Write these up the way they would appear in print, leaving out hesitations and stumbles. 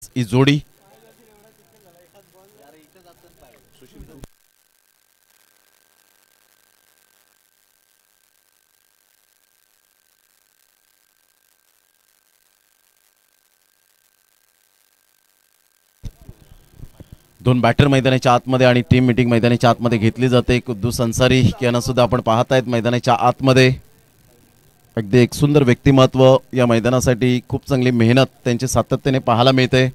ही जोडी दोन बॅटर मैदानाच्या आतमध्ये आणि टीम मीटिंग मैदानाच्या आतमध्ये घेतली जाते. कुद्दूस अन्सारी यांना सुद्धा आपण पाहतायत मैदानाच्या आतमध्ये. अगदी एक सुंदर व्यक्तिमत्व या मैदानासाठी खूप चांगली मेहनत त्यांची सातत्याने पाहायला मिळते.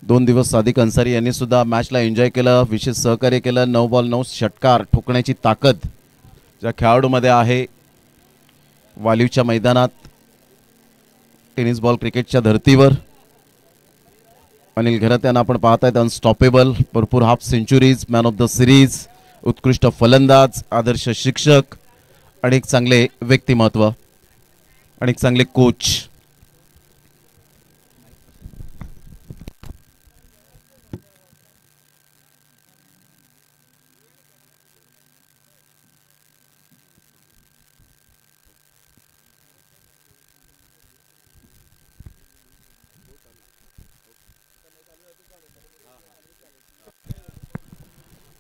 2 दिवस सादिक अन्सारी यांनी सुद्धा मॅचला एन्जॉय केलं, विशेष सहकार्य केलं. 9 बॉल 9 षटकार ठोकण्याची ताकद ज्या खेळाडूमध्ये आहे. वालीवच्या मैदानात टेनिस बॉल क्रिकेटच्या धर्तीवर अनिल घरत यांना आपण पाहतायत अनस्टॉपेबल, भरपूर half centuries, man of the series, उत्कृष्ट फलंदाज, आदर्श शिक्षक आणि एक चांगले व्यक्तिमत्व आणि एक चांगले कोच.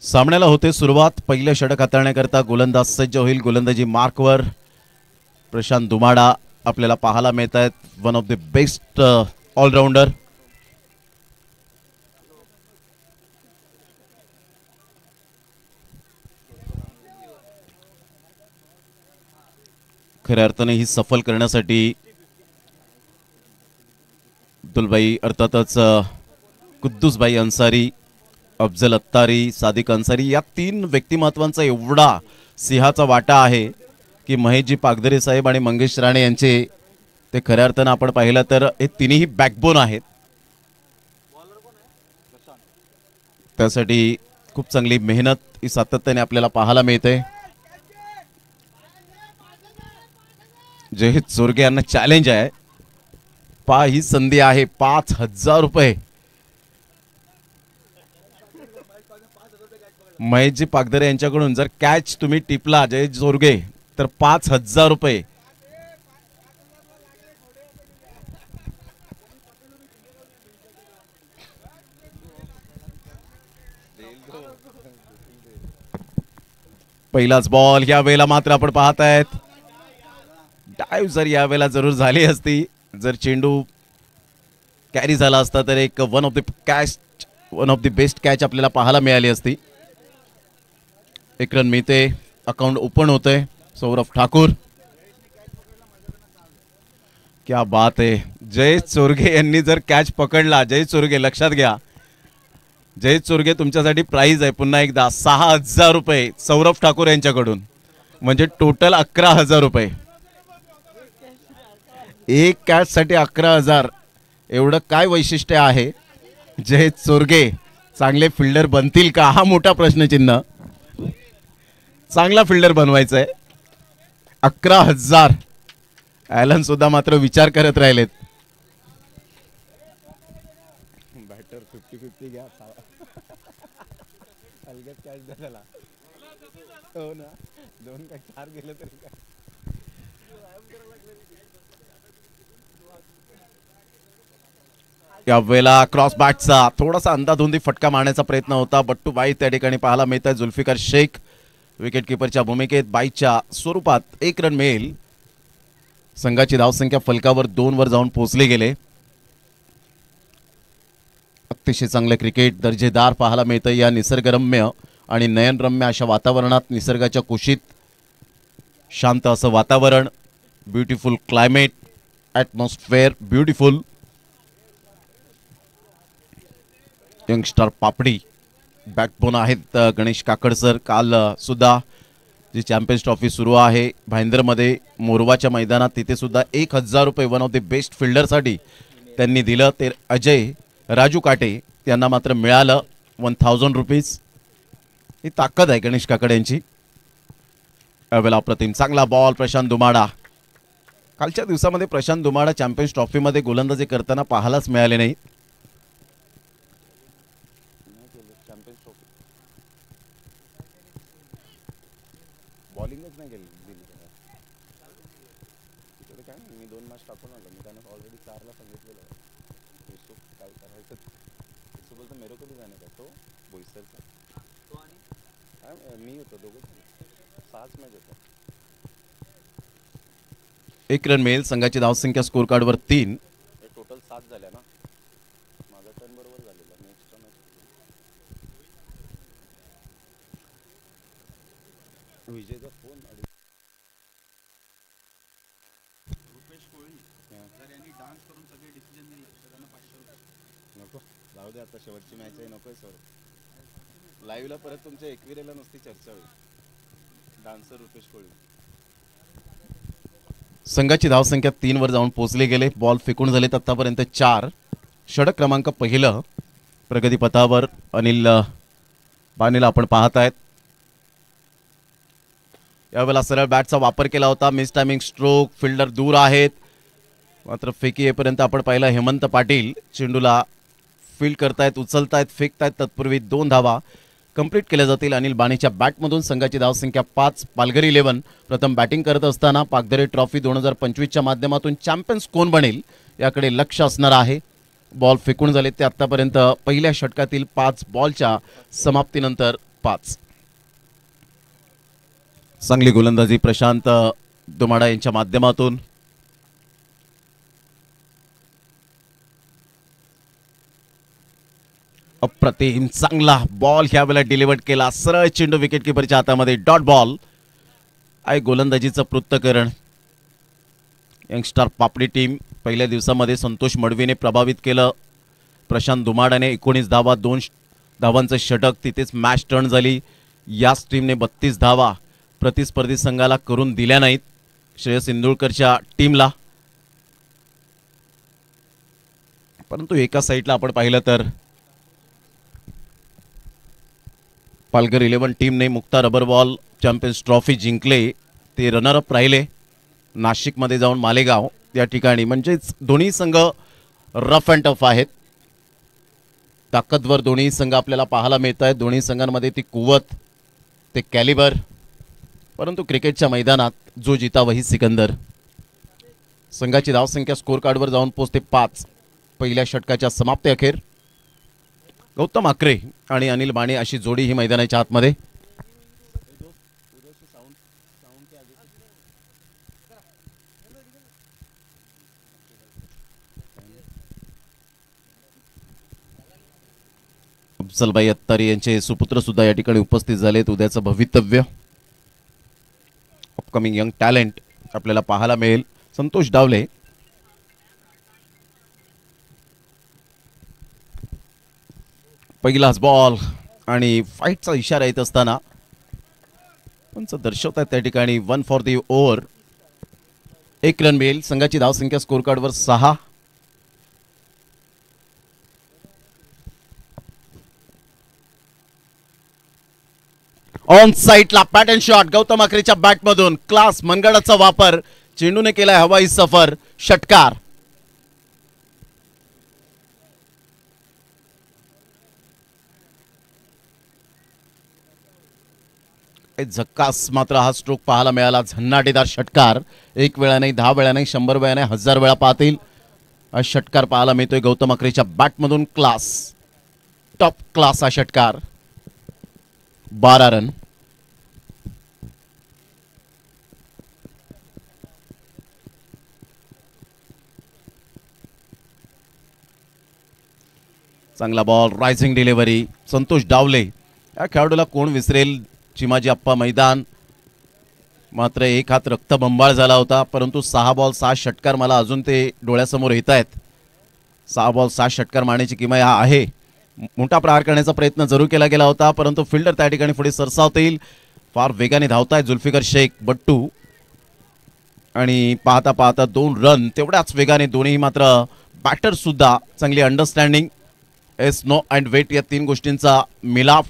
सामन्याला होते सुरुवात. पहिलं षटक हाताळण्याकरता गोलंदाज सज्ज होईल. गोलंदाजी मार्कवर प्रशांत दुमाडा आपल्याला पाहायला मिळत आहेत. One of the best allrounder. खऱ्या अर्थाने ही सफल करण्यासाठी अब्दुलबाई अर्थातच कुद्दूसबाई अन्सारी, अफजल अत्तारी, सादिक अन्सारी या 3 व्यक्तिमत्वांचा एवढा सिंहाचा वाटा आहे की महेशजी पागधरे साहेब आणि मंगेश राणे यांचे ते खऱ्या अर्थानं आपण पाहिलं तर हे तिन्ही बॅकबोन आहेत. त्यासाठी खूप चांगली मेहनत ही सातत्याने आपल्याला पाहायला मिळते. जयहित चोरगे यांना चॅलेंज आहे. ही संधी आहे. 5,000 रुपये महेशजी पागधरे यांच्याकडून जर कॅच तुम्ही टिपला जय चोरगे तर 5,000 रुपये. पहिलाच बॉल या वेळेला मात्र आपण पाहतायत डायव्ह जर या वेळेला जरूर झाली असती, जर चेंडू कॅरी झाला असता तर एक one of the best catch आपल्याला पाहायला मिळाली असती. 1 रन मिळते. अकाउंट ओपन होते. सौरभ ठाकूर, क्या बात आहे. जय चोरगे यांनी जर कॅच पकडला, जय चोरगे लक्षात घ्या, जय चोरगे तुमच्यासाठी प्राइज आहे पुन्हा एकदा 6,000 रुपये सौरभ ठाकूर यांच्याकडून, म्हणजे टोटल 11,000 रुपये. एक कॅच साठी 11,000. एवढं काय वैशिष्ट्य आहे. जय चोरगे चांगले फिल्डर बनतील का, हा मोठा प्रश्नचिन्ह. चांगला फिल्डर बनवायचा आहे. 11,000. ॲलन सुद्धा मात्र विचार करत राहिलेत. बॅटर 50-50 घ्या. अलगद कॅच द्यायला हो ना, 2 का 4 गेले तरी काय. या वेळेला क्रॉस बॅटचा थोडासा अंदाधुंदी फटका मारण्याचा प्रयत्न होता. बट्टू बाई त्या ठिकाणी पाहायला मिळत आहे. जुल्फिकार शेख विकेट किपरच्या भूमिकेत बाईच्या स्वरूपात 1 रन मिळेल. संघाची धावसंख्या फलकावर 2 वर जाऊन पोहोचले गेले. अतिशय चांगले क्रिकेट दर्जेदार पाहायला मिळतं या निसर्गरम्य आणि नयनरम्य अशा वातावरणात. निसर्गाच्या कुशीत शांत असं वातावरण, beautiful climate, atmosphere beautiful. Youngster Papdi backbone आहेत गणेश काकड सर. काल सुद्धा जी चॅम्पियन्स ट्रॉफी सुरू आहे भाईंदरमध्ये मोरवाच्या मैदानात, तिथे सुद्धा 1,000 रुपये वन ऑफ द बेस्ट फिल्डरसाठी त्यांनी दिलं. ते अजय राजू काटे यांना मात्र मिळालं 1,000 रुपीज. ही ताकद आहे गणेश काकड यांची. अवेला अप्रतिम चांगला बॉल प्रशांत दुमाडा. कालच्या दिवसामध्ये प्रशांत दुमाडा चॅम्पियन्स ट्रॉफीमध्ये गोलंदाजी करताना पाहायलाच मिळाले नाही. बॉलिंगच नाही केली तिकडे काय मी 2 मॅच टाकून आलो. मी त्यांना ऑलरेडी 4ला सांगितलेलं. मेरे को भी जाने का तो बोईसरचा मी होतो दोघं 6 मॅच होतो. एक रन मिळेल. संघाची धावसंख्या स्कोर कार्डवर 3. टोटल 7 झाल्या ना. माझा टर्न बरोबर झालेला. नेक्स्ट मॅच विजयचा फोन रुपेश कोहली जर यांनी डान्स करून सगळे डिसिजन दिले तर त्यांना 500 रुपये नको. जाऊ दे आता शेवटची मॅच आहे. नकोय सर. लाईव्हला परत तुमच्या एकविरेला नुसती चर्चा होईल. डान्सर रुपेश कोहली. संघाची धावसंख्या 3 वर जाऊन पोहोचले गेले. बॉल फेकून झालेत आतापर्यंत 4. षटक क्रमांक पहिलं प्रगतीपथावर अनिल बानेला आपण पाहत आहेत. यावेळेला सरळ बॅटचा वापर केला होता. Miss timing stroke. फिल्डर दूर आहेत. मात्र फेकी येईपर्यंत आपण पाहिलं हेमंत पाटील चेंडूला फील्ड करतायत, उचलतायत, फेकतायत. तत्पूर्वी 2 धावा कंप्लीट केल्या जातील. अनिल बाणेच्या बॅटमधून संघाची धावसंख्या 5. पालघर 11 प्रथम बॅटिंग करत असताना पागदरे ट्रॉफी 2025च्या माध्यमातून चॅम्पियन्स कोण बनेल याकडे लक्ष असणार आहे. बॉल फेकून झाले ते आतापर्यंत पहिल्या षटकातील 5 बॉलच्या समाप्तीनंतर 5. चांगली गोलंदाजी प्रशांत दुमाडा यांच्या माध्यमातून. अप्रतिम चांगला बॉल ह्या वेळेला डिलिव्हर केला. सरळ चेंडू विकेटकीपरच्या हातामध्ये. डॉट बॉल आहे. गोलंदाजीचं पृथक्करण. यंगस्टर पापडी टीम पहिल्या दिवसामध्ये संतोष मडवीने प्रभावित केलं. प्रशांत दुमाडाने 19 धावा, 2 धावांचं षटक. तिथेच मॅच टर्न झाली. याच टीमने 32 धावा प्रतिस्पर्धी संघाला करून दिल्या नाहीत. श्रेयस इंदुळकरच्या टीमला. परंतु एका साईडला आपण पाहिलं तर पालघर 11 टीमने Mukta rubber ball champions trophy जिंकले. ते रनर अप राहिले. नाशिकमध्ये जाऊन मालेगाव या ठिकाणी. म्हणजेच दोन्ही संघ रफ अँड टफ आहेत. ताकदवर दोन्ही संघ आपल्याला पाहायला मिळत आहेत. दोन्ही संघांमध्ये ती कुवत, ते कॅलिबर. परंतु क्रिकेटच्या मैदानात जो जिता वही सिकंदर. संघाची धावसंख्या स्कोर कार्डवर जाऊन पोहोचते 5. पहिल्या षटकाच्या समाप्ती अखेर गौतम आकरे आणि अनिल बाणे अशी जोडी ही मैदानाच्या आतमध्ये. अफजलबाई अत्तारी यांचे सुपुत्र सुद्धा या ठिकाणी उपस्थित झालेत. उद्याचं भवितव्य, अपकमिंग यंग टॅलेंट आपल्याला पाहायला मिळेल. संतोष डावले पहिलाच बॉल आणि फाईटचा इशारा येत असताना पंच दर्शवतात त्या ठिकाणी 1 फॉर दी ओव्हर. 1 रन मिळेल. संघाची धावसंख्या स्कोर कार्डवर 6. ऑन साइडला पॅटर्न शॉट गौतम आकरेच्या बॅटमधून. क्लास मनगडाचा वापर. चेंडूने केलाय हवाई सफर. षटकार. झक्कास मात्र हा स्ट्रोक पाहायला मिळाला. झन्नाटेदार षटकार. 1 वेळा नाही, 10 वेळा नाही, 100 वेळा नाही, 1000 वेळा पाहतील हा षटकार पाहायला मिळतोय गौतम आकरेच्या बॅटमधून. क्लास, टॉप क्लास हा षटकार. 12 रन. चांगला ball. Rising delivery. Santosh Dawale. या खेळाडूला कोण विसरेल. चिमाजी अप्पा मैदान. मात्र एक हात रक्तबंबाळ झाला होता. परंतु 6 बॉल 6 षटकार मला अजून ते डोळ्यासमोर येत आहेत. 6 बॉल 6 षटकार मारण्याची किमया आहे. मोठा प्रहार करण्याचा प्रयत्न जरूर केला गेला होता. परंतु फिल्डर त्या ठिकाणी पुढे सरसावतील. फार वेगाने धावताय जुल्फिकर शेख, बट्टू. आणि पाहता पाहता 2 रन. तेवढ्याच वेगाने दोन्ही. मात्र बॅटर सुद्धा चांगली understanding. Yes no and wait या 3 गोष्टींचा मिलाफ.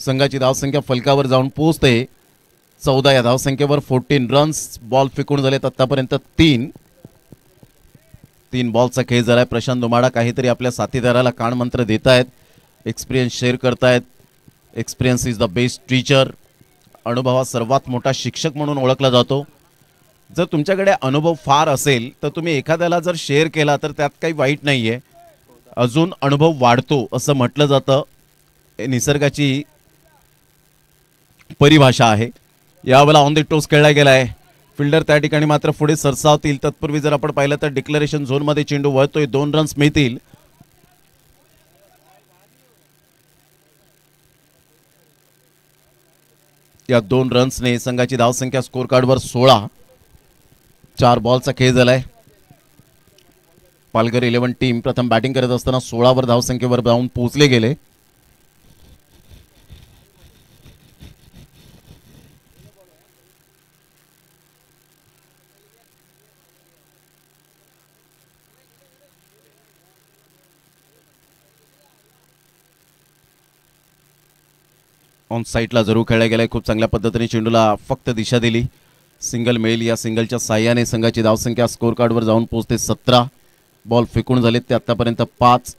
संघाची धावसंख्या फलकावर जाऊन पोहोचते 14 या धावसंख्येवर. 14 रन्स. बॉल फेकून झालेत आतापर्यंत 3 बॉलचा खेळ झालाय. प्रशांत दुमाडा काहीतरी आपल्या साथीदाराला कानमंत्र देत आहेत. एक्सपिरियन्स शेअर करतायत. Experience is the best teacher. अनुभव हा सर्वात मोठा शिक्षक म्हणून ओळखला जातो. जर तुमच्याकडे अनुभव फार असेल तर तुम्ही एखाद्याला जर शेअर केला तर त्यात काही वाईट नाहीये. अजून अनुभव वाढतो असं म्हटलं जातं. हे निसर्गाची परिभाषा आहे. यावेळेला ऑन द टोस खेळला गेलाय. फिल्डर त्या ठिकाणी मात्र पुढे सरसावतील. तत्पूर्वी जर आपण पाहिलं तर डिक्लेरेशन झोनमध्ये चेंडू वळतोय. 2 रन्स मिळतील. या 2 रन्सने संघाची धावसंख्या स्कोर कार्डवर 16. 4 बॉलचा खेळ झालाय. पालघर 11 टीम प्रथम बॅटिंग करत असताना 16 वर धावसंख्येवर जाऊन पोहोचले गेले. ऑन साईडला जरूर खेळला गेलाय. खूप चांगल्या पद्धतीने चेंडूला फक्त दिशा दिली. सिंगल मिळेल. या सिंगलच्या साह्याने संघाची धावसंख्या स्कोर कार्डवर जाऊन पोहोचते 17. बॉल फेकून झालेत ते आतापर्यंत 5.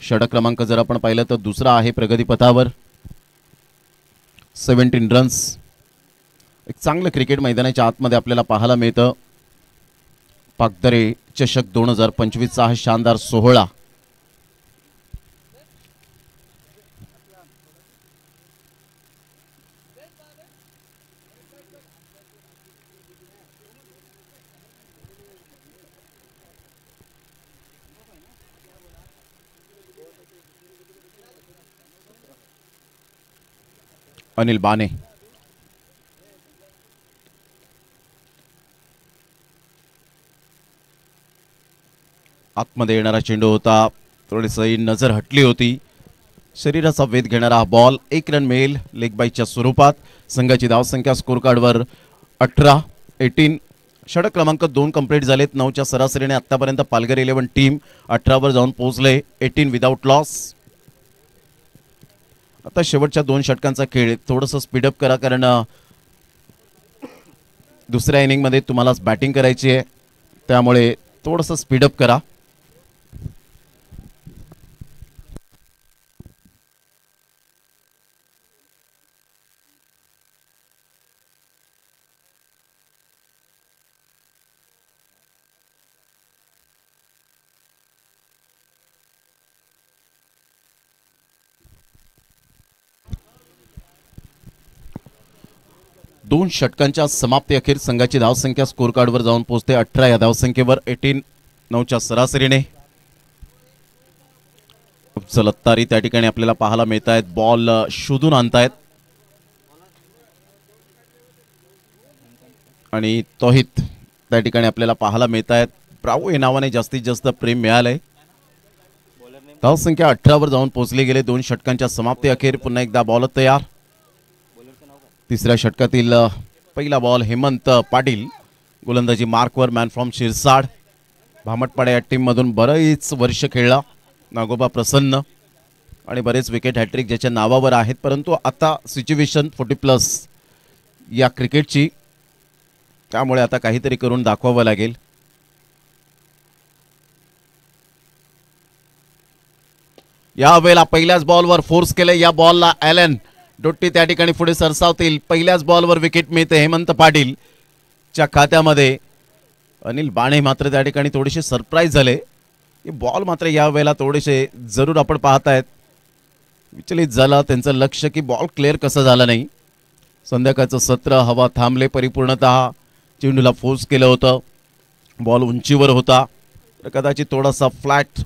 षटक क्रमांक जर आपण पाहिलं तर दुसरा आहे प्रगतीपथावर. 17 रन्स. एक चांगलं क्रिकेट मैदानाच्या आतमध्ये आपल्याला पाहायला मिळतं. पागदरे चषक 2025चा हा शानदार सोहळा. अनिल बाने आतमध्ये येणारा चेंडू होता. थोडीशी नजर हटली होती. शरीराचा वेध घेणारा हा बॉल. 1 रन मिळेल लेग बाईच्या स्वरूपात. संघाची धावसंख्या स्कोर कार्डवर 18. षटक क्रमांक 2 कंप्लीट झालेत. 9च्या सरासरीने आतापर्यंत पालघर 11 टीम 18 वर जाऊन पोहोचले. 18 विदाउट लॉस. आता शेवटच्या 2 षटकांचा खेळ. थोडंसं स्पीडअप करा कारण दुसऱ्या इनिंगमध्ये तुम्हाला बॅटिंग करायची आहे. त्यामुळे थोडंसं स्पीडअप करा. दोन षटकांच्या समाप्ती अखेर संघाची धावसंख्या स्कोर कार्डवर जाऊन पोहोचते 18. या धावसंख्येवर 18. 9च्या सरासरीने जलत्तारी त्या ठिकाणी आपल्याला पाहायला मिळत आहेत. बॉल शोधून आणतायत आणि तोहित त्या ठिकाणी आपल्याला पाहायला मिळत आहेत. ब्रावो या नावाने जास्तीत जास्त प्रेम मिळालंय. धावसंख्या 18 वर जाऊन पोहोचले गेले. 2 षटकांच्या समाप्ती अखेर पुन्हा एकदा बॉल तयार. तिसऱ्या षटकातील पहिला बॉल हेमंत पाटील. गोलंदाजी मार्कवर. Man from Shirsad. भामटपाडा या टीम मधून बरेच वर्ष खेळला. नागोबा प्रसन्न आणि बरेच विकेट हॅट्रिक ज्याच्या नावावर आहेत. परंतु आता सिच्युएशन 40+ या क्रिकेटची. त्यामुळे आता काहीतरी करून दाखवावं लागेल. यावेळेला पहिल्याच बॉलवर फोर्स केले. या बॉलला ॲलन डोट्टी त्या ठिकाणी पुढे सरसावतील. पहिल्याच बॉलवर विकेट मिळते हेमंत पाटील च्या खात्यामध्ये. अनिल बाणे मात्र त्या ठिकाणी थोडेसे सरप्राईज झाले. हे बॉल मात्र यावेळेला थोडेसे जरूर आपण पाहतायत विचलित झाला त्यांचं लक्ष की बॉल क्लिअर कसं झाला नाही. संध्याकाळचं सत्र. हवा थांबले परिपूर्णतः. चेंडूला फोर्स केलं होतं. बॉल उंचीवर होता. तर कदाचित थोडासा फ्लॅट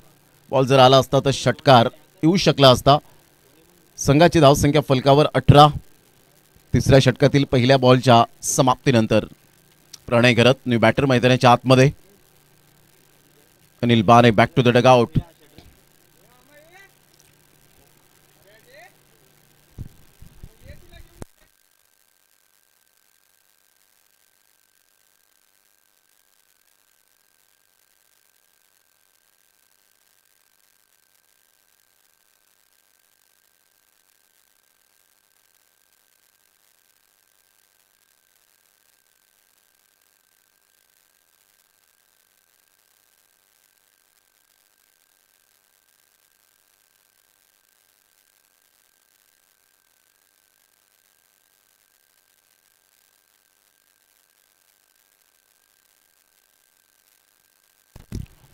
बॉल जर आला असता तर षटकार येऊ शकला असता. संघाची धावसंख्या फलकावर 18. तिसऱ्या षटकातील पहिल्या बॉलच्या समाप्तीनंतर प्रणय घरत न्यू बॅटर मैदानाच्या आतमध्ये. Anil Bane back to the dugout.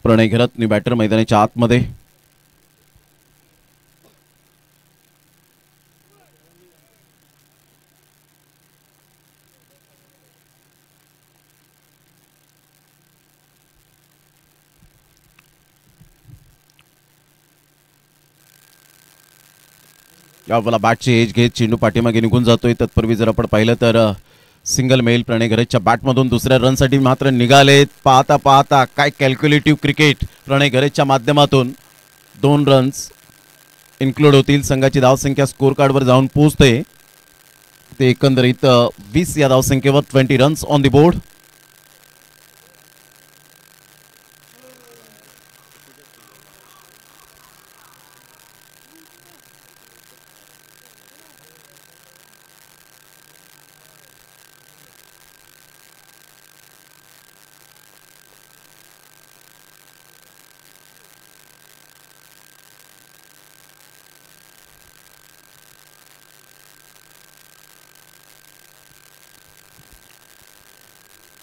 Pranay Gharat new batter मैदानाच्या आतमध्ये. याला बॅटची एज घेत चेंडू पाठीमागे निघून जातोय. तत्पूर्वी जर आपण पाहिलं तर सिंगल मेल प्रणय घरेच्या बॅटमधून दुसऱ्या रनसाठी मात्र निघालेत. पाहता पाहता काय कॅल्क्युलेटिव्ह क्रिकेट. प्रणय घरेच्या माध्यमातून 2 रन्स इन्क्लूड होतील. संघाची धावसंख्या स्कोर कार्डवर जाऊन पोहोचते ते एकंदरीत 20 या धावसंख्येवर 20 रन्स ऑन द बोर्ड.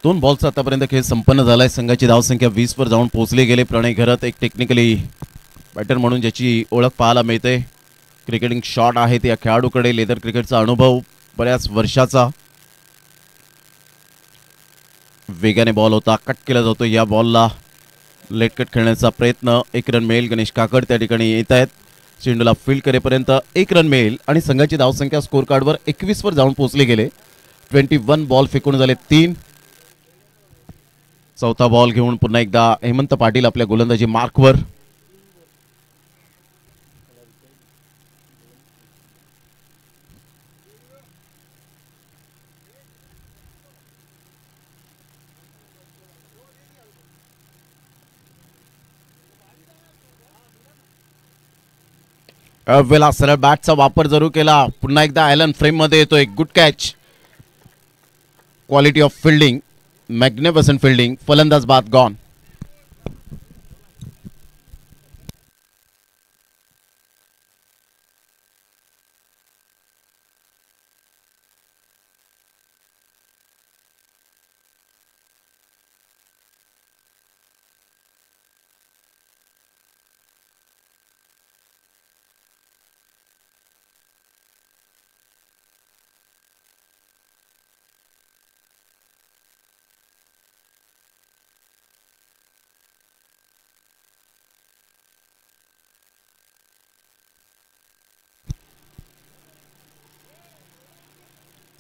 दोन बॉलचा आतापर्यंत खेळ संपन्न झालाय. संघाची धावसंख्या 20 वर जाऊन पोहोचली गेले. प्रणय घरत एक टेक्निकली बॅटर म्हणून ज्याची ओळख पाहायला मिळते. क्रिकेटिंग शॉट आहेत या खेळाडूकडे. लेदर क्रिकेटचा अनुभव बऱ्याच वर्षाचा. वेगाने बॉल होता, कट केला जातो. या बॉलला लेट कट खेळण्याचा प्रयत्न. 1 रन मिळेल. गणेश काकड त्या ठिकाणी येत आहेत. चेंडूला फील्ड करेपर्यंत 1 रन मिळेल आणि संघाची धावसंख्या स्कोर कार्डवर 21 वर जाऊन पोहोचली गेले. 21 बॉल फेकून झाले 3. चौथा बॉल घेऊन पुन्हा एकदा हेमंत पाटील आपल्या गोलंदाजी मार्कवर. वेला सरळ बॅटचा वापर जरूर केला. पुन्हा एकदा ॲलन फ्रेम मध्ये येतोय. Good catch. Quality of fielding, magnificent fielding. फलंदाज बाद गॉन.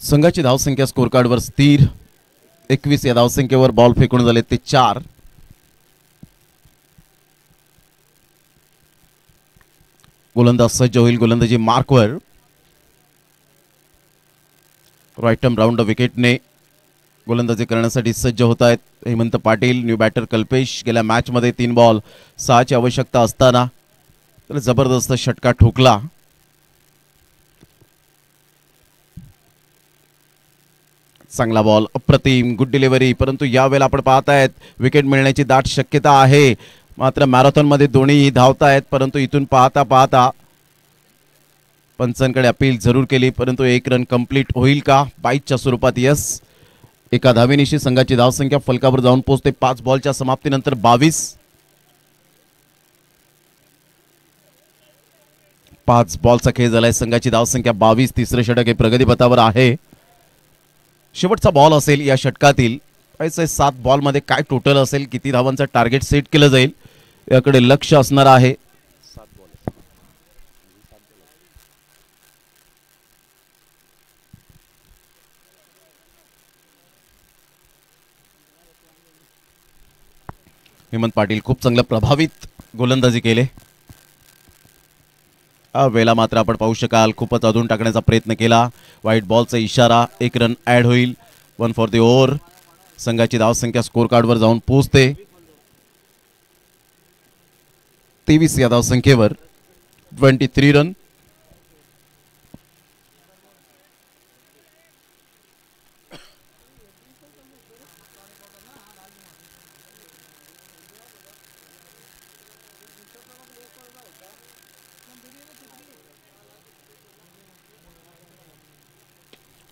संघाची धावसंख्या स्कोर कार्डवर स्थिर. 21 या धावसंख्येवर बॉल फेकून झाले ते 4. गोलंदाज सज्ज होईल गोलंदाजी मार्कवर. राईट टर्म राऊंड विकेटने गोलंदाजी करण्यासाठी सज्ज होत आहेत हेमंत पाटील. New batter Kalpesh. गेल्या मॅच मध्ये 3 बॉल 6 ची आवश्यकता असताना तर जबरदस्त षटका ठोकला. चांगला बॉल, अप्रतिम, गुड डिलिव्हरी. परंतु यावेळेला आपण पाहतायत विकेट मिळण्याची दाट शक्यता आहे. मात्र मॅरेथॉन मध्ये दोन्ही धावतायत. परंतु इथून पाहता पाहता पंचांकडे अपील जरूर केली. परंतु 1 रन कंप्लीट होईल का बाईटच्या स्वरूपात? यस. एका धावेनिशी संघाची धावसंख्या फलकावर जाऊन पोहोचते. 5 बॉलच्या समाप्तीनंतर 22. 5 बॉलचा खेळ झालाय. संघाची धावसंख्या 22. तिसरे षटक हे प्रगतीपथावर आहे. शेवटचा बॉल असेल या षटकातील. 7 बॉल मध्ये काय टोटल असेल, किती धावांचा टार्गेट सेट केलं जाईल याकडे लक्ष असणार आहे. हेमंत पाटील खूप चांगलं प्रभावित गोलंदाजी केले. वेळा मात्र आपण पाहू शकाल खूपच अधून टाकण्याचा प्रयत्न केला. व्हाईट बॉलचा इशारा. 1 रन ऍड होईल. 1 फॉर द ओव्हर. संघाची धावसंख्या स्कोर कार्डवर जाऊन पोहोचते 23 या धावसंख्येवर 23 रन.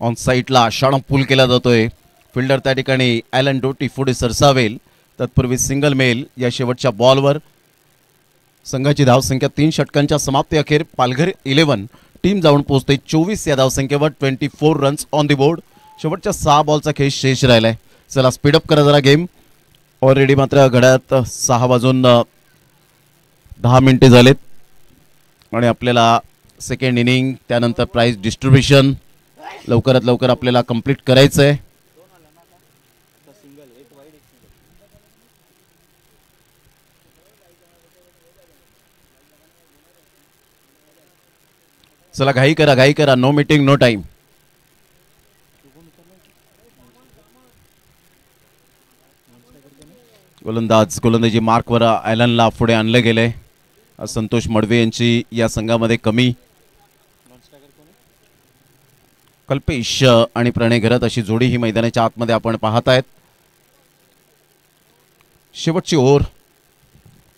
ऑन साईडला शाणा पूल केला जातोय. फिल्डर त्या ठिकाणी ॲलन डोटी पुढे सरसावेल. तत्पूर्वी सिंगल मेल या शेवटच्या बॉलवर. संघाची धावसंख्या 3 षटकांच्या समाप्ती अखेर पालघर 11 टीम जाऊन पोहोचते 24 या धावसंख्येवर 24 रन्स ऑन द बोर्ड. शेवटच्या 6 बॉलचा खेळ शेष राहिलाय. चला स्पीडअप करा जरा गेम. ऑलरेडी मात्र घड्याळात 6 वाजून 10 मिनिटे झालेत आणि आपल्याला सेकंड इनिंग, त्यानंतर प्राइज डिस्ट्रीब्युशन लवकरात लवकर आपल्याला कंप्लीट करायचं आहे. चला घाई करा, नो मीटिंग नो टाइम. गोलंदाजी मार्कवर ॲलनला पुढे आणलं गेलंय. संतोष मडवे यांची या संघामध्ये कमी. कल्पेश आणि प्रणय घरत अशी जोडी ही मैदानाच्या आतमध्ये आपण पाहत आहेत. शेवटची ओव्हर,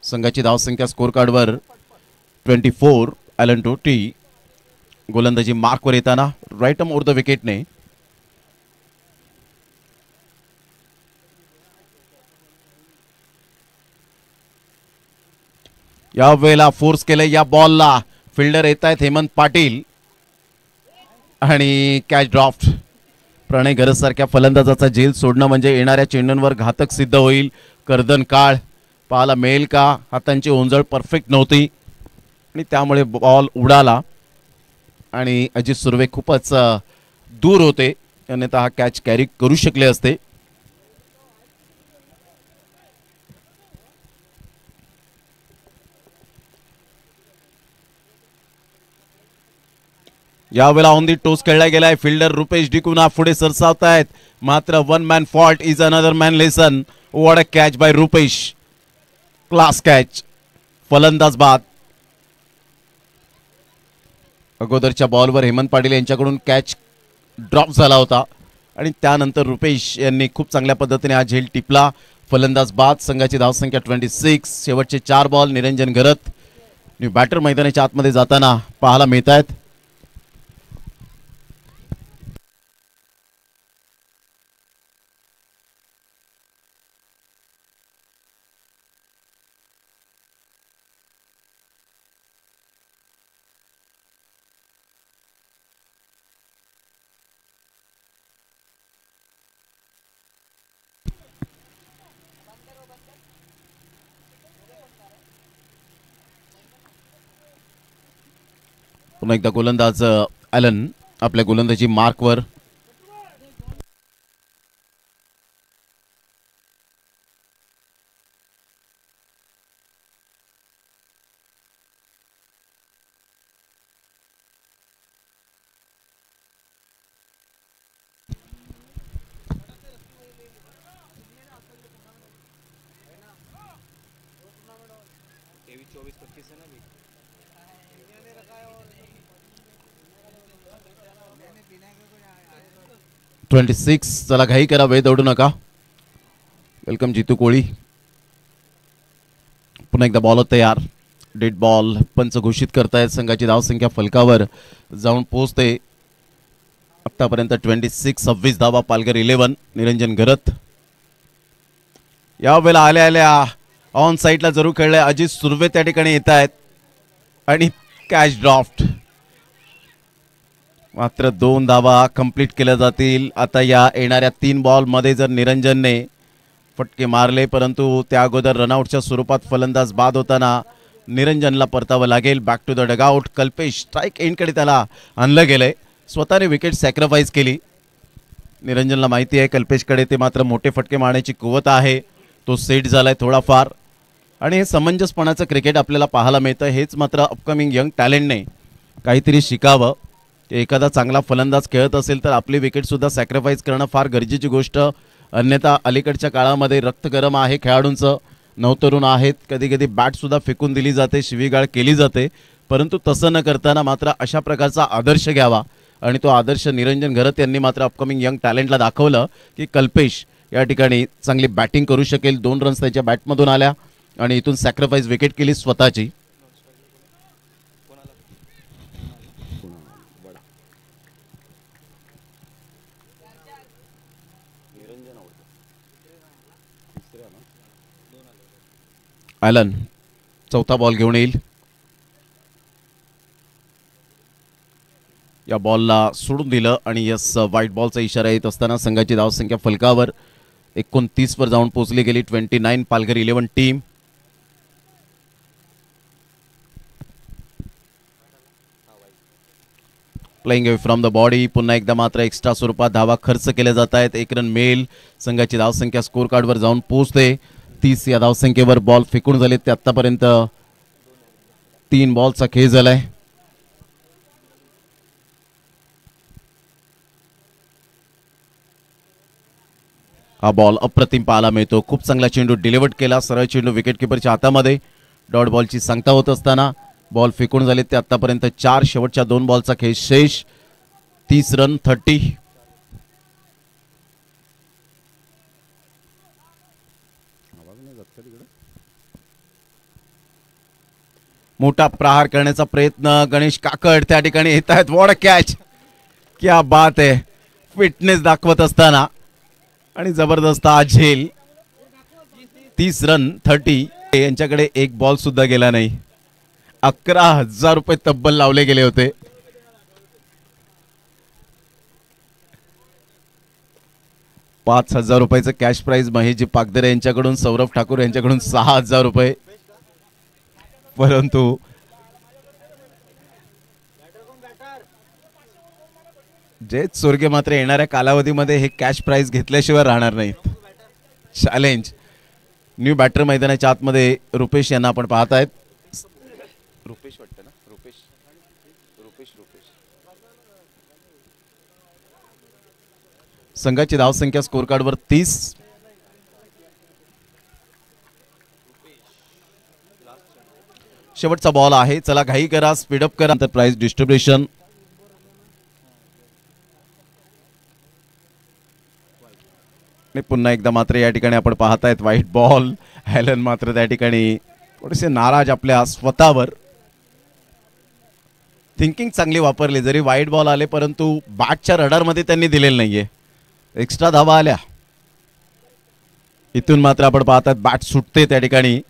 संघाची धावसंख्या स्कोर कार्डवर 24. ॲलन टोटी गोलंदाजी मार्कवर येताना राईट आर्म ओव्हर द विकेटने. या वेळेला फोर्स केलंय या बॉलला. फिल्डर येत आहेत हेमंत पाटील आणि कॅच ड्रॉफ्ट. प्रणय घरत सारख्या फलंदाजाचा झेल सोडणं म्हणजे येणाऱ्या चेंडूंवर घातक सिद्ध होईल. कर्दन काळ पाहायला मिळेल का? हातांची ओंजळ परफेक्ट नव्हती आणि त्यामुळे बॉल उडाला आणि अजित सुर्वे खूपच दूर होते, अन्यथा हा कॅच कॅरी करू शकले असते. यावेळेला ऑन दी टोस खेळला गेलाय. फिल्डर रुपेश डिकुना पुढे सरसावतायत, मात्र one man fault is another man lesson. What a catch by Rupesh, class catch. फलंदाज बाद. अगोदरच्या बॉलवर हेमंत पाटील यांच्याकडून कॅच ड्रॉप झाला होता आणि त्यानंतर रुपेश यांनी खूप चांगल्या पद्धतीने हा झेल टिपला. फलंदाज बाद. संघाची धावसंख्या 26. शेवटचे 4 बॉल. निरंजन घरत न्यू बॅटर मैदानाच्या आतमध्ये जाताना पाहायला मिळत आहेत. पुन्हा एकदा गोलंदाज ॲलन आपल्या गोलंदाजी मार्कवर. ट्वेंटी 26. चला घाई करा, वेळ दौडू नका. वेलकम जितू कोळी. पुन्हा एकदा बॉल तयार. डेड बॉल पंच घोषित करतायत. संघाची धावसंख्या फलकावर जाऊन पोहोचते. आतापर्यंत 26 धावा. पालघर 11. निरंजन घरत या वेळेला आल्या ऑन साईडला जरूर खेळलाय. अजित सुर्वे त्या ठिकाणी येत आहेत आणि कॅच ड्रॉफ्ट. मात्र 2 धावा कंप्लीट केल्या जातील. आता या येणाऱ्या 3 बॉलमध्ये जर निरंजनने फटके मारले, परंतु त्या अगोदर रनआउटच्या स्वरूपात फलंदाज बाद होताना निरंजनला परतावं लागेल. Back to the dugout. Kalpesh strike एंडकडे त्याला आणलं गेलंय. स्वतःने विकेट सॅक्रिफाईस केली. निरंजनला माहिती आहे कल्पेशकडे ते मात्र मोठे फटके मारण्याची कुवत आहे. तो सेट झालाय थोडाफार आणि हे समंजसपणाचं क्रिकेट आपल्याला पाहायला मिळतं. हेच मात्र अपकमिंग यंग टॅलेंटने काहीतरी शिकावं. एखादा चांगला फलंदाज खेळत असेल तर आपली विकेटसुद्धा सॅक्रिफाईस करणं फार गरजेची गोष्ट. अन्यथा अलीकडच्या काळामध्ये रक्त गरम आहे खेळाडूंचं. नवतरुण आहेत, कधी कधी बॅटसुद्धा फेकून दिली जाते, शिवीगाळ केली जाते. परंतु तसं न करताना मात्र अशा प्रकारचा आदर्श घ्यावा आणि तो आदर्श निरंजन घरत यांनी मात्र अपकमिंग यंग टॅलेंटला दाखवलं की कल्पेश या ठिकाणी चांगली बॅटिंग करू शकेल. 2 रन्स त्याच्या बॅटमधून आल्या आणि इथून सॅक्रिफाईस विकेट केली स्वतःची. ॲलन चौथा बॉल घेऊन येईल. या बॉलला सोडून दिलं आणि यस व्हाईट बॉलचा इशारा येत असताना संघाची धावसंख्या फलकावर 29 वर जाऊन पोहोचली गेली. 29 Palghar 11 team. Playing away from the body. पुन्हा एकदा मात्र एक्स्ट्रा स्वरूपात धावा खर्च केल्या जात आहेत. 1 रन मिळेल. संघाची धावसंख्या स्कोर कार्डवर जाऊन पोहोचते 30 या धावसंख्येवर. बॉल फेकून झाले ते आतापर्यंत 3 बॉलचा खेळ झालाय. हा बॉल अप्रतिम पाहायला मिळतो. खूप चांगला चेंडू डिलिव्हर्ड केला. सरळ चेंडू विकेटकीपरच्या हातामध्ये. डॉट बॉलची सांगता होत असताना बॉल फेकून झाले ते आतापर्यंत 4. शेवटच्या 2 बॉलचा खेळ शेष. 30 रन 30. मोठा प्रहार करण्याचा प्रयत्न गणेश काकड त्या ठिकाणी येत आहेत. What a catch. क्या बात आहे. फिटनेस दाखवत असताना आणि जबरदस्त हा झेल. 30 रन 30. यांच्याकडे एक बॉल सुद्धा गेला नाही. 11,000 रुपये तब्बल लावले गेले होते. ₹5,000 कॅश प्राइज महेशजी पागदरे यांच्याकडून. सौरभ ठाकूर यांच्याकडून 6,000 रुपये. परंतु जयत सोरगे मात्र येणाऱ्या कालावधीमध्ये हे कॅश प्राइज घेतल्याशिवाय राहणार नाहीत. चॅलेंज. न्यू बॅटर मैदानाच्या आतमध्ये रुपेश यांना आपण पाहत आहेत. रुपेश वाटतं ना. रुपेश रुपेश रुपेश. संघाची धावसंख्या स्कोर कार्डवर 30. शेवटचा बॉल आहे. चला घाई करा. स्पीडअप करा. नंतर प्राइज डिस्ट्रीब्युशन. पुन्हा एकदा मात्र या ठिकाणी आपण पाहत आहेत व्हाईट बॉल. हॅलन मात्र त्या ठिकाणी थोडेसे नाराज आपल्या स्वतःवर. थिंकिंग चांगली वापरली. जरी व्हाईट बॉल आले परंतु बॅटच्या रडारमध्ये त्यांनी दिलेलं नाहीये. एक्स्ट्रा धावा आल्या. इथून मात्र आपण पाहतात बॅट सुटते त्या ठिकाणी.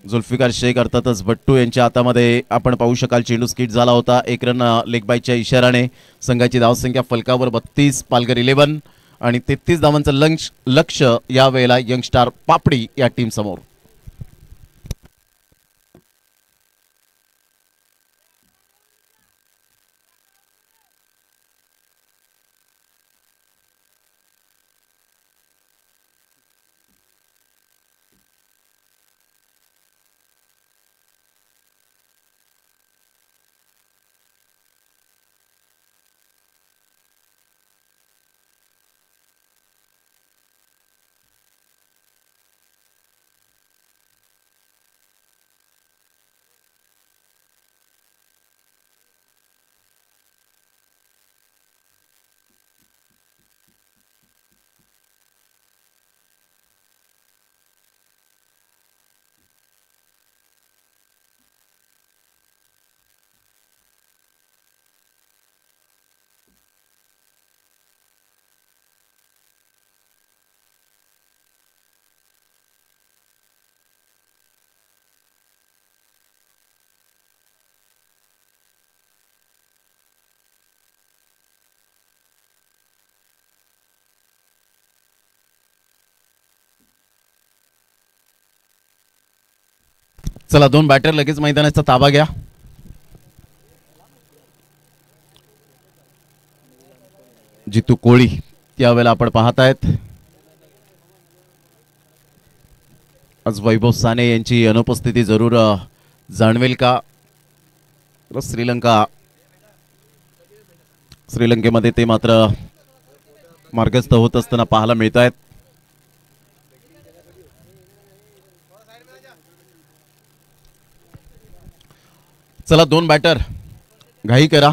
जुल्फिकार शेख अर्थातच भट्टू यांच्या हातामध्ये आपण पाहू शकाल चेंडू स्किट झाला होता. 1 रन लेग बायच्या इशाराने. संघाची धावसंख्या फलकावर 32. पालघर 11 आणि 33 धावांचं लक्ष यावेळेला यंगस्टार पापडी या टीम समोर. चला 2 बॅटर लगेच मैदानाचा ताबा घ्या. जितू कोळी त्यावेळेला आपण पाहत आहेत. आज वैभव साने यांची अनुपस्थिती जरूर जाणवेल का. श्रीलंकेमध्ये ते मात्र मार्गस्थ होत असताना पाहायला मिळत आहेत. चला 2 बॅटर घाई करा.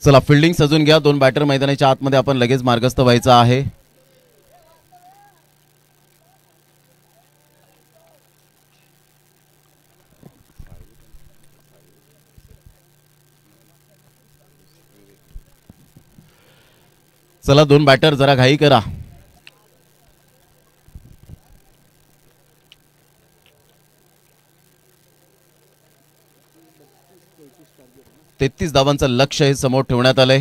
चला फिल्डिंग सजून घ्या. 2 बॅटर मैदानाच्या आतमध्ये आपण लगेच मार्गस्थ व्हायचं आहे. चला 2 बॅटर जरा घाई करा. तेहतीस धावांचं लक्ष हे समोर ठेवण्यात आलंय.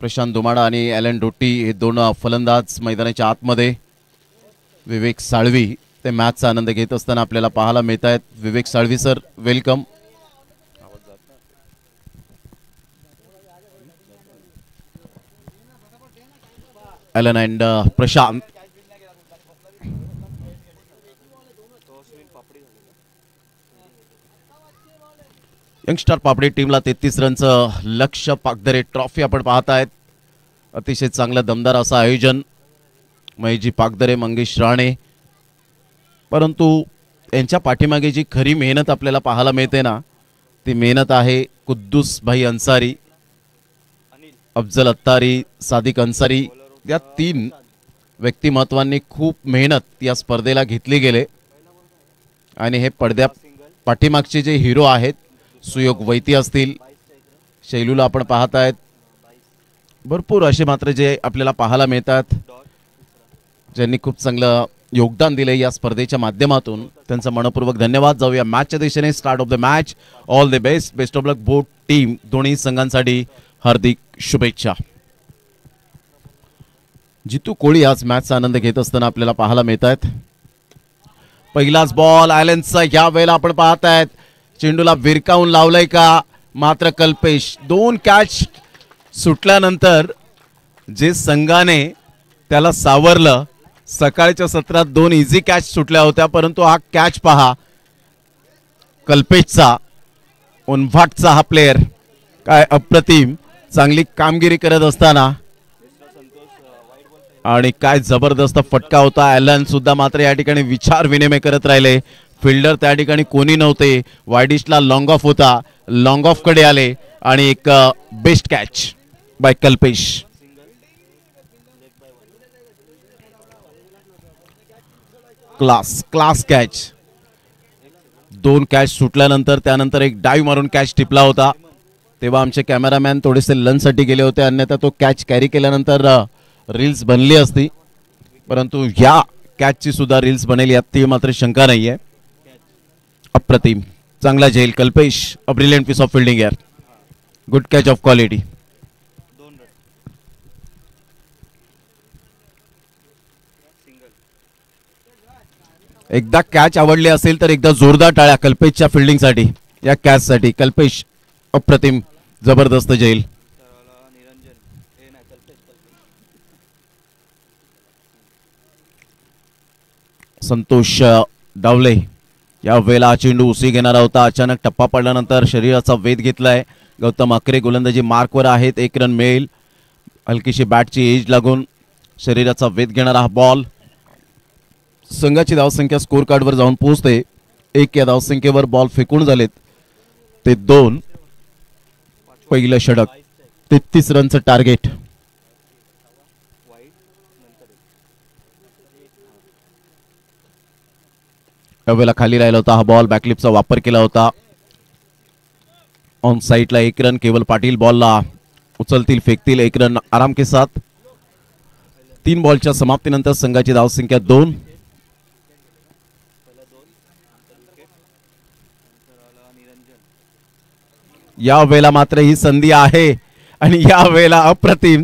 प्रशांत दुमाडा आणि ॲलन डोटी हे दोन फलंदाज मैदानाच्या आतमध्ये. विवेक साळवी ते मॅचचा आनंद घेत असताना आपल्याला पाहायला मिळत आहेत. Vivek Salvi sir, welcome. Alan and Prashant. Youngster Papdi टीमला 33 रनचं लक्ष्य. पागदरे ट्रॉफी आपण पाहत आहेत. अतिशय चांगलं दमदार असं आयोजन. महेशजी पागदरे, मंगेश राणे. परंतु यांच्या पाठीमागे जी खरी मेहनत आपल्याला पाहायला मिळते ना, ती मेहनत आहे कुद्दूस भाई अन्सारी, अफजल अत्तारी, सादिक अन्सारी या 3 व्यक्तिमत्वांनी खूप मेहनत या स्पर्धेला घेतली गेले. आणि हे पडद्या पाठीमागचे जे हिरो आहेत, सुयोग वैती असतील, शैलूला आपण पाहत आहेत, भरपूर असे मात्र जे आपल्याला पाहायला मिळतात ज्यांनी खूप चांगलं योगदान दिले या स्पर्धेच्या माध्यमातून. त्यांचा मनपूर्वक धन्यवाद. जाऊया मॅचच्या दिशेने. Start of the match. All the best. Best of luck both team. दोन्ही संघांसाठी हार्दिक शुभेच्छा. जितू कोळी आज मॅचचा आनंद घेत असताना आपल्याला पाहायला मिळत आहेत. पहिलाच बॉल ॲलनचा. या वेळेला आपण पाहत आहेत चेंडूला विरकावून लावलंय का, मात्र कल्पेश 2 कॅच सुटल्यानंतर जे संघाने त्याला सावरलं. सकाळच्या सत्रात 2 इझी कॅच सुटल्या होत्या, परंतु हा कॅच पहा कल्पेशचा. उनवाटचा हा प्लेयर काय अप्रतिम चांगली कामगिरी करत असताना, आणि काय जबरदस्त फटका होता. ॲलन सुद्धा मात्र या ठिकाणी विचार विनिमय करत राहिले. फिल्डर त्या ठिकाणी कोणी नव्हते. वायडिशला लॉंग ऑफ होता, लॉंग ऑफ कडे आले आणि एक best catch by Kalpesh. Class catch. 2 catch सुटल्यानंतर त्यानंतर एक डाईव्ह मारून कॅच टिपला होता. तेव्हा आमचे कॅमेरामॅन थोडेसे लंचसाठी गेले होते, अन्यथा तो कॅच कॅरी केल्यानंतर रील्स बनली असती. परंतु या कॅचची सुद्धा रील्स बनेल यात मात्र शंका नाहीये. अप्रतिम चांगला झेल Kalpesh. A brilliant piece of fielding यार. Good catch of quality. एकदा कॅच आवडली असेल तर एकदा जोरदार टाळ्या कल्पेशच्या फिल्डिंगसाठी, या कॅचसाठी. कल्पेश अप्रतिम जबरदस्त झेल. संतोष डावले या वेळेला चेंडू उसी घेणारा होता. अचानक टप्पा पडल्यानंतर शरीराचा वेध घेतलाय. गौतम अकरे गोलंदाजी मार्कवर आहेत. 1 रन मिळेल. हलकीशी बॅटची एज लागून शरीराचा वेध घेणारा हा बॉल. संघाची धावसंख्या स्कोर कार्डवर जाऊन पोहोचते. 1 या धावसंख्येवर बॉल फेकून झालेत ते 2. पहिलं षटक. 33 रनचं टार्गेट. यावेळेला खाली राहिला होता हा बॉल. बॅकलिपचा वापर केला होता. ऑन साइडला 1 रन. केवल पाटील बॉलला उचलतील, फेकतील. 1 रन आराम के साथ. 3 बॉलच्या समाप्तीनंतर संघाची धावसंख्या 2. या वेळेला मात्र ही संधी आहे आणि या वेळेला अप्रतिम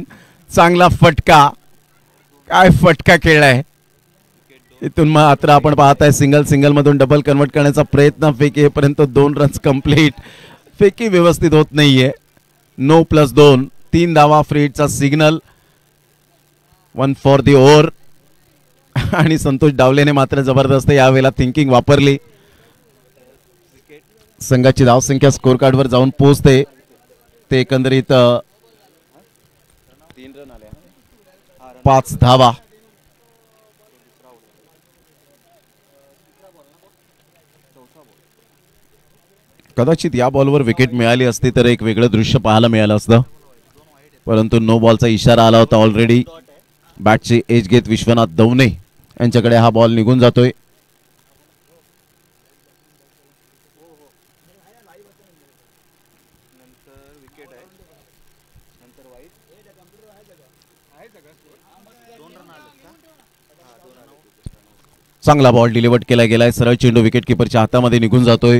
चांगला फटका. काय फटका खेळलाय. इथून मात्र आपण पाहताय सिंगल मधून डबल कन्वर्ट करण्याचा प्रयत्न. फेकी पर्यंत 2 रन्स कंप्लीट. फेकी व्यवस्थित होत नाहीये. 9+2. 3 धावा. फ्रीडचा सिग्नल. 1 for the over. आणि संतोष डावलेने मात्र जबरदस्त यावेळेला थिंकिंग वापरली. संघाची धावसंख्या स्कोर कार्डवर जाऊन पोहोचते ते एकंदरीत 5 धावा. कदाचित या बॉलवर विकेट मिळाली असती तर एक वेगळं दृश्य पाहायला मिळालं असतं, परंतु नो बॉलचा इशारा आला होता ऑलरेडी. बॅटची एज घेत विश्वनाथ दवणे यांच्याकडे हा बॉल निघून जातोय. चांगला बॉल डिलिव्हर्ड केला गेलाय. सरळ चेंडू विकेट किपरच्या हातामध्ये निघून जातोय.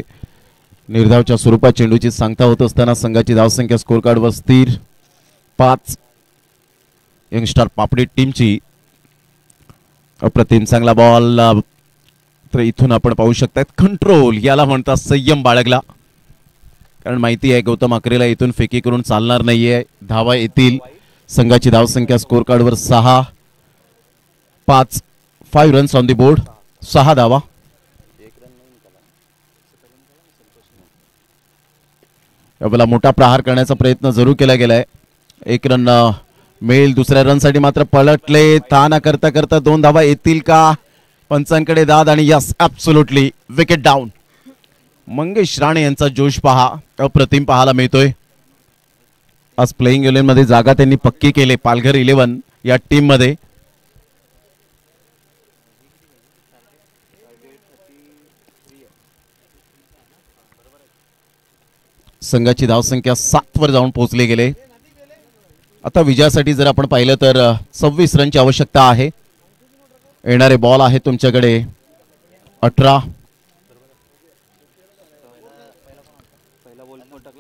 निर्धावच्या स्वरूपात चेंडूची सांगता होत असताना संघाची धावसंख्या स्कोर कार्डवर स्थिर 5. यंगस्टर पापडी टीमची. अप्रतिम चांगला बॉल. तर इथून आपण पाहू शकतात कंट्रोल याला म्हणतात, संयम बाळगला. कारण माहिती आहे गौतम अकरेला इथून फेकी करून चालणार नाहीये. धावा येतील. संघाची धावसंख्या स्कोर कार्डवर 6-5. 5 रन्स ऑन दी बोर्ड. 6 धावा. यावेळेला मोठा प्रहार करण्याचा प्रयत्न जरूर केला गेलाय. 1 रन मिळेल. दुसऱ्या रनसाठी मात्र पलटले. ताना करता करता 2 धावा येतील का? पंचांकडे दाद आणि yes absolutely wicket down. Mangesh Rane यांचा जोश पहा, अप्रतिम पाहायला मिळतोय. आज प्लेइंग 11 मध्ये जागा त्यांनी पक्की केले पालघर 11 या टीम मध्ये. संघाची धावसंख्या 7 वर जाऊन पोहोचले गेले. आता विजयासाठी जर आपण पाहिलं तर 26 रनची आवश्यकता आहे. येणारे बॉल आहे तुमच्याकडे 18.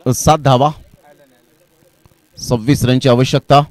7 धावा. 26 रनची आवश्यकता.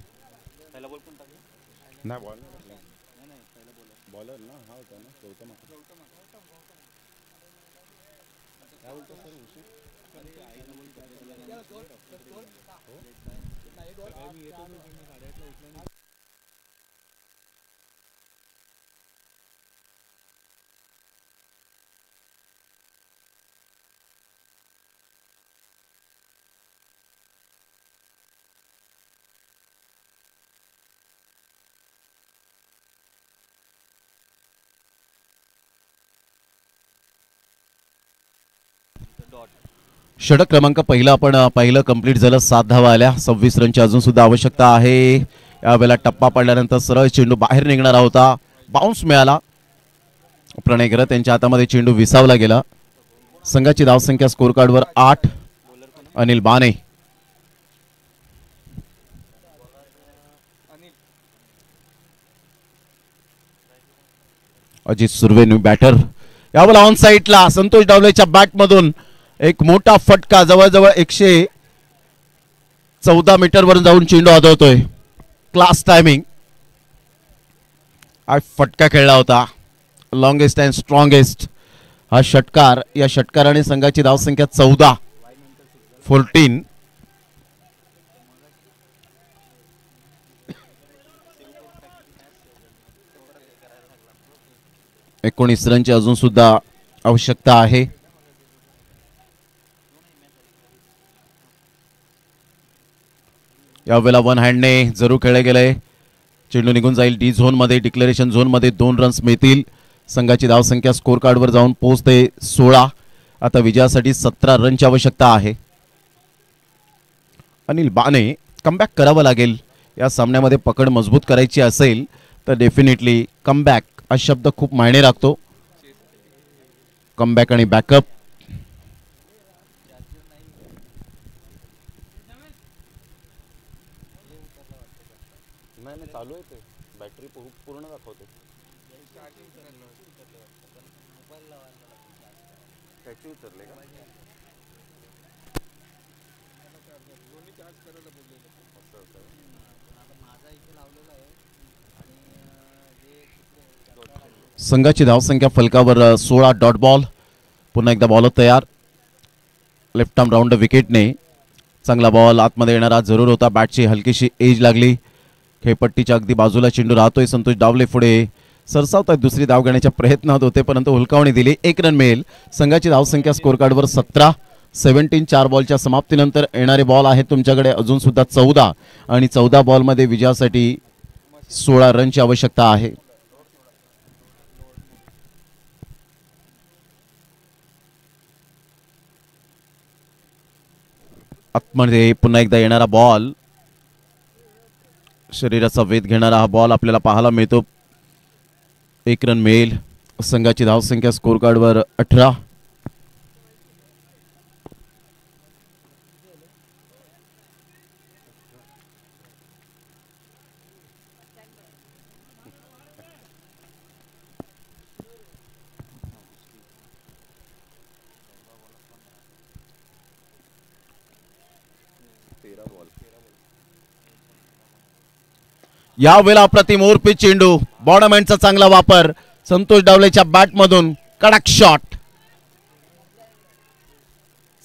षटक क्रमांक पहिला आपण पाहिलं कंप्लीट झालं. 7 धावा आल्या. 26 रनची अजून सुद्धा आवश्यकता आहे. यावेळेला टप्पा पडल्यानंतर सरळ चेंडू बाहेर निघणारा होता. बाउन्स मिळाला. प्रणय घरत यांच्या हातामध्ये चेंडू विसावला गेला. संघाची धावसंख्या स्कोर कार्डवर 8. अनिल बाने. Ajit Surve new batter. यावेळेला ऑन साईडला संतोष डावलेच्या बॅट मधून एक मोठा फटका. जवळजवळ 114 मीटर वरून जाऊन चेंडू आदळतोय. Class timing. हा फटका खेळला होता. लॉंगेस्ट अँड स्ट्रॉंगेस्ट हा षटकार. या षटकाराने संघाची धावसंख्या 14. 19 रनची अजून सुद्धा आवश्यकता आहे. यावेळेला वन हँडने जरूर खेळले गेले. चेंडू निघून जाईल डी झोन मध्ये. डिक्लेरेशन झोन मध्ये 2 रन्स मिळतील. संघाची धावसंख्या स्कोर कार्डवर जाऊन पोहोचते 16. आता विजयासाठी 17 रनची आवश्यकता आहे. अनिल बाने कमबॅक करावं लागेल. या सामन्यामध्ये पकड मजबूत करायची असेल तर डेफिनेटली कमबॅक हा शब्द खूप मायने राखतो. कमबॅक आणि बॅकअप. चालू आहे. बॅटरी पूर्ण दाखवते. उतरले का? संघाची धावसंख्या फलकावर 16. Dot ball. पुन्हा एकदा बॉलर तयार. लेफ्ट आर्म राऊंड विकेटने. चांगला बॉल आतमध्ये येणारा जरूर होता. बॅटची हलकीशी एज लागली. खेळपट्टीच्या अगदी बाजूला चेंडू राहतोय. संतोष डावले पुढे सरसावतात. दुसरी धाव घेण्याच्या प्रयत्नात होते परंतु हुलकावणी दिली. 1 रन मिळेल. संघाची धावसंख्या स्कोर कार्डवर 17. 17. 4 बॉलच्या समाप्तीनंतर येणारे बॉल आहेत तुमच्याकडे अजून सुद्धा 14 आणि 14 बॉलमध्ये विजयासाठी 16 रनची आवश्यकता आहे. आतमध्ये पुन्हा एकदा येणारा बॉल. शरीराचा वेध घेणारा हा बॉल आपल्याला पाहायला मिळतो. 1 रन मिळेल. संघाची धावसंख्या स्कोर कार्डवर 18. यावेळेला अप्रतिम ओरपी चेंडू, बॉडमॅनचा चांगला वापर, संतोष डावलेच्या बॅट मधून कडक शॉट,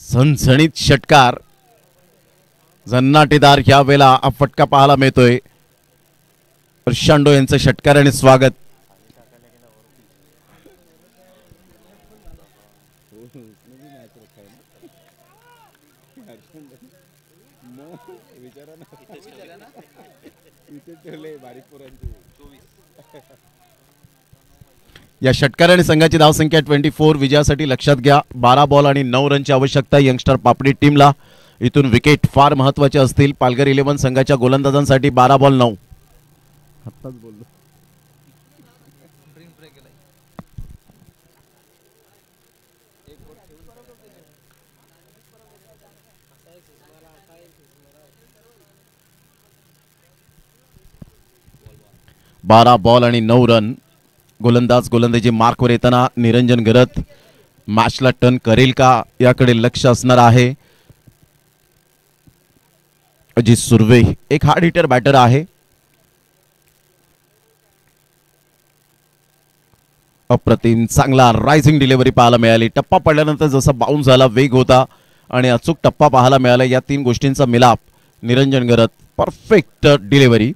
झणझणीत षटकार, झन्नाटीदार यावेळेला हा फटका पाहायला मिळतोय. प्रशांडो यांचं षटकाराने स्वागत. या षटकाराने संघाची धावसंख्या 24 विजयासाठी लक्षात घ्या. 12 बॉल आणि 9 रनची आवश्यकता यंगस्टर पापडी टीमला. इथून विकेट फार महत्वाचे असतील. पालघर 11 संघाच्या गोलंदाजांसाठी 12 बॉल 9. आत्ताच बोललो. बारा बॉल आणि 9 रन. गोलंदाजी मार्कवर येताना निरंजन गरत मॅचला टर्न करेल का याकडे लक्ष असणार आहे. अजित सुर्वे एक हार्ड हिटर बॅटर आहे. अप्रतिम चांगला रायझिंग डिलिव्हरी पाहायला मिळाली. टप्पा पडल्यानंतर जसा बाउन्स झाला, वेग होता आणि अचूक टप्पा पाहायला मिळाला. या 3 गोष्टींचा मिलाप. Niranjan Garat perfect delivery.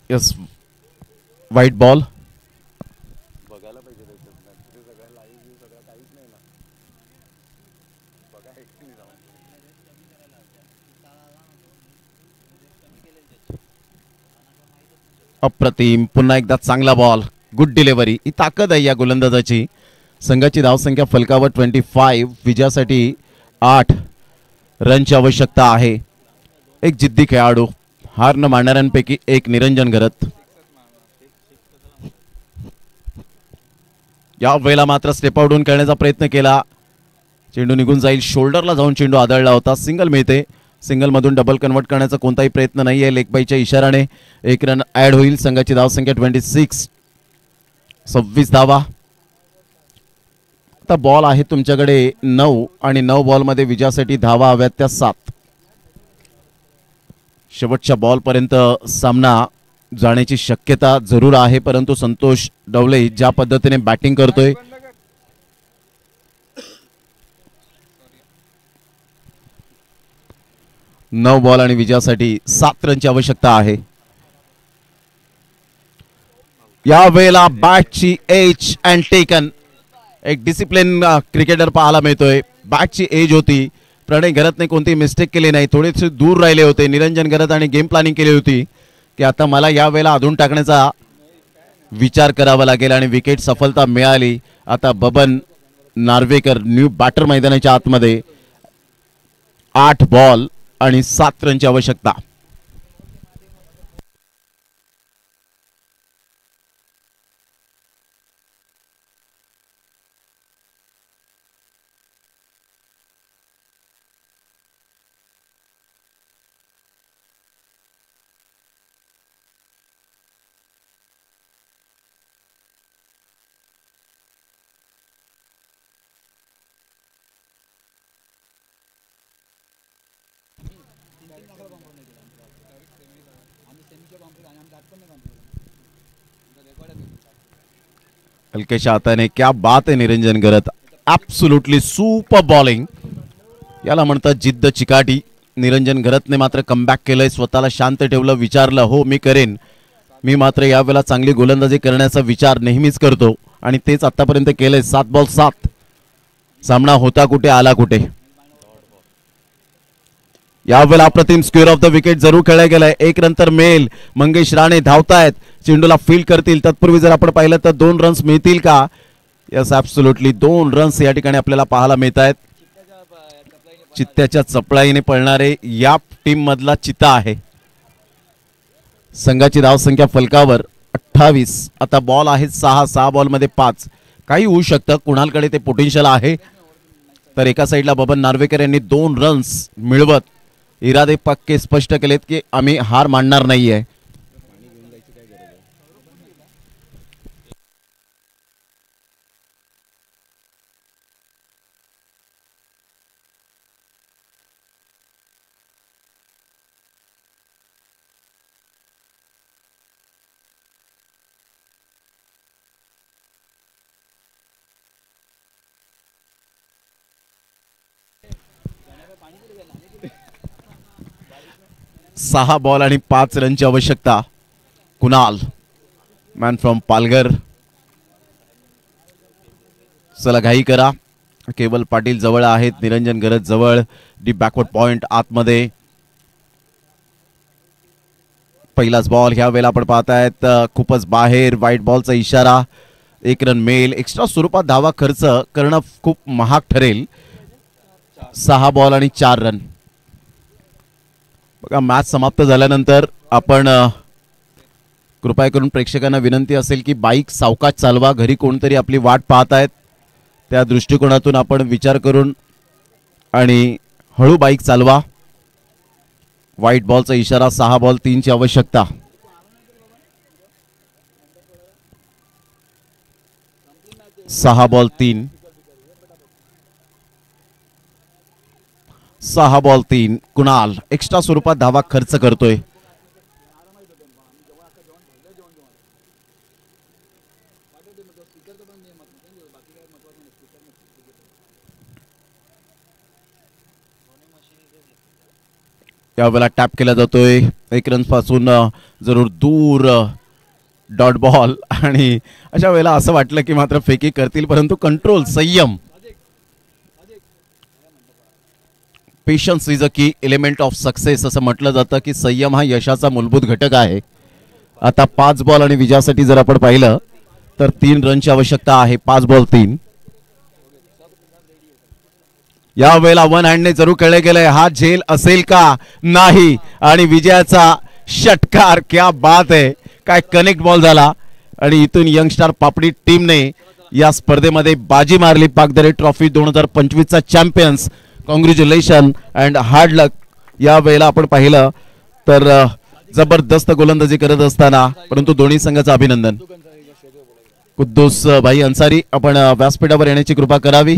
Yes, white ball. बघायला पाहिजे अप्रतिम, पुन्हा एकदा चांगला बॉल, गुड डिलिव्हरी. ही ताकद आहे या गोलंदाजाची. संघाची धावसंख्या फलकावर 25. विजयासाठी 8 रनची आवश्यकता आहे. एक जिद्दी खेळाडू, हार न मानणाऱ्यांपैकी एक निरंजन गरत. या वेळेला मात्र स्टेप आउटून खेळण्याचा प्रयत्न केला. चेंडू निघून जाईल. शोल्डरला जाऊन चेंडू आदळला होता. सिंगल मिळते. सिंगल मधून डबल कन्वर्ट करण्याचा कोणताही प्रयत्न नाहीये. लेग बाईच्या इशाराने 1 रन ऍड होईल. संघाची धावसंख्या 26. 26 धावा. आता बॉल आहे तुमच्याकडे 9 आणि 9 बॉल मध्ये विजयासाठी धावा हव्यात त्या 7. शेवटच्या बॉल पर्यंत सामना जाण्याची शक्यता जरूर आहे, परंतु संतोष डवले ज्या पद्धतीने बॅटिंग करतोय, 9 बॉल आणि विजयासाठी 7 रनची आवश्यकता आहे. या वेळेला बॅटची एज अँड टेकन. एक डिसिप्लिन क्रिकेटर पाहायला मिळतोय. बॅटची एज होती. प्रणय गरतने कोणती मिस्टेक केली नाही. थोडेसे दूर राहिले होते निरंजन गरत आणि गेम प्लॅनिंग केली होती की आता मला या वेळेला अधून टाकण्याचा विचार करावा लागेल आणि विकेट सफलता मिळाली. आता बबन नार्वेकर न्यू बॅटर मैदानाच्या आतमध्ये. 8 बॉल आणि 7 रनची आवश्यकता. हलकेशा हाताने क्या बात आहे Niranjan Garat. Absolutely super bowling. याला म्हणतात जिद्द चिकाटी. निरंजन गरतने मात्र कमबॅक केलंय. स्वतःला शांत ठेवलं. विचारलं हो मी करेन. मी मात्र यावेळेला चांगली गोलंदाजी करण्याचा विचार नेहमीच करतो आणि तेच आतापर्यंत केलंय. 7 बॉल 7. सामना होता कुठे आला कुठे. यावेळेला अप्रतिम स्क्वेअर ऑफ द विकेट जरूर खेळला गेलाय. 1 रन तर मिळेल. मंगेश राणे धावतायत. चेंडूला फील्ड करतील. तत्पूर्वी जर आपण पाहिलं तर 2 रन्स मिळतील का. यस, ॲब्सोल्युटली 2 रन्स या ठिकाणी आपल्याला पाहायला मिळत आहेत. चित्त्याच्या चपळाईने पळणारे या टीम मधला चित्ता आहे. संघाची धावसंख्या फलकावर 28. आता बॉल आहेत 6 बॉल मध्ये 5. काही होऊ शकतं. कुणालकडे ते पोटेन्शियल आहे. तर एका साईडला बबन नार्वेकर यांनी 2 रन्स मिळवत इरादे पक्के स्पष्ट केलेत की आम्ही हार मानणार नाहीये. सहा बॉल आणि 5 रनची आवश्यकता. Kunal man from Palghar. चला घाई करा. केवल पाटील जवळ आहेत, निरंजन गरज जवळ. डीप बॅकवर्ड पॉइंट आतमध्ये. पहिलाच बॉल ह्या वेळेला आपण पाहतायत खूपच बाहेर. व्हाईट बॉलचा इशारा. 1 रन मिळेल. एक्स्ट्रा स्वरूपात धावा खर्च करणं खूप महाग ठरेल. 6 बॉल आणि 4 रन. बघा मॅच समाप्त झाल्यानंतर आपण कृपया करून प्रेक्षकांना विनंती असेल की बाईक सावकाश चालवा. घरी कोणतरी आपली वाट पाहत आहेत, त्या दृष्टिकोनातून आपण विचार करून आणि हळू बाईक चालवा. व्हाईट बॉलचा इशारा. 6 बॉल 3 ची आवश्यकता. सहा बॉल 3. 6 बॉल 3. कुणाल एक्स्ट्रा स्वरूपात धावा खर्च करतोय. यावेळेला टॅप केला जातोय. 1 रन पासून जरूर दूर डॉट बॉल. आणि अशा वेळेला असं वाटलं की मात्र फेकी करतील, परंतु कंट्रोल, संयम. पेशन्स इज अ की एलिमेंट ऑफ सक्सेस असं म्हटलं जातं की संयम हा यशाचा मूलभूत घटक आहे. आता 5 बॉल आणि विजयासाठी जर आपण पाहिलं तर 3 रनची आवश्यकता आहे. 5 बॉल 3. या वेळेला वन हँडने जरूर खेळले गेले. हा झेल असेल का? नाही. आणि विजयाचा षटकार. क्या बात आहे. काय कनेक्ट बॉल झाला आणि इथून यंगस्टार पापडी टीमने या स्पर्धेमध्ये बाजी मारली. पाकदरे ट्रॉफी 2025 चा चॅम्पियन्स. कॉंग्रॅच्युलेशन अँड हार्ड लक. या वेळेला आपण पाहिलं तर जबरदस्त गोलंदाजी करत असताना, परंतु दोन्ही संघाचं अभिनंदन. कुद्दूस भाई अन्सारी आपण व्यासपीठावर येण्याची कृपा करावी.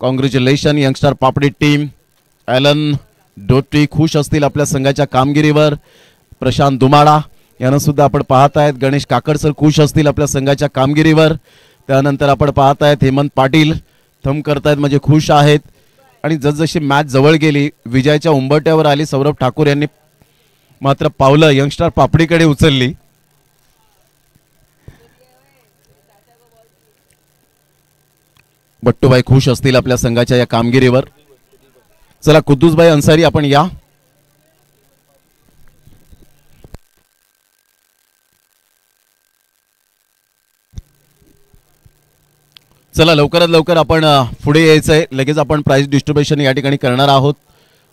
कॉंग्रॅच्युलेशन यंगस्टार पापडी टीम. ॲलन डोटी खुश असतील आपल्या संघाच्या कामगिरीवर. प्रशांत दुमाडा यांना सुद्धा आपण पाहतायत. गणेश काकड सर खुश असतील आपल्या संघाच्या कामगिरीवर. त्यानंतर आपण पाहतायत हेमंत पाटील थम करतायत म्हणजे खुश आहेत. आणि जसजशी मॅच जवळ गेली, विजयाच्या उंबरट्यावर आली, सौरभ ठाकूर यांनी मात्र पावलं यंगस्टार पापडीकडे उचलली. बट्टूभाई खुश असतील आपल्या संघाच्या या कामगिरीवर. चला कुद्दूसभाई अन्सारी आपण या. चला लवकरात लवकर आपण पुढे यायचंय. लगेच आपण प्राइज डिस्ट्रीब्युशन या ठिकाणी करणार आहोत.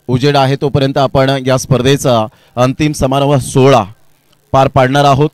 उजेड आहे तोपर्यंत आपण या स्पर्धेचा अंतिम समारोह सोहळा पार पाडणार आहोत.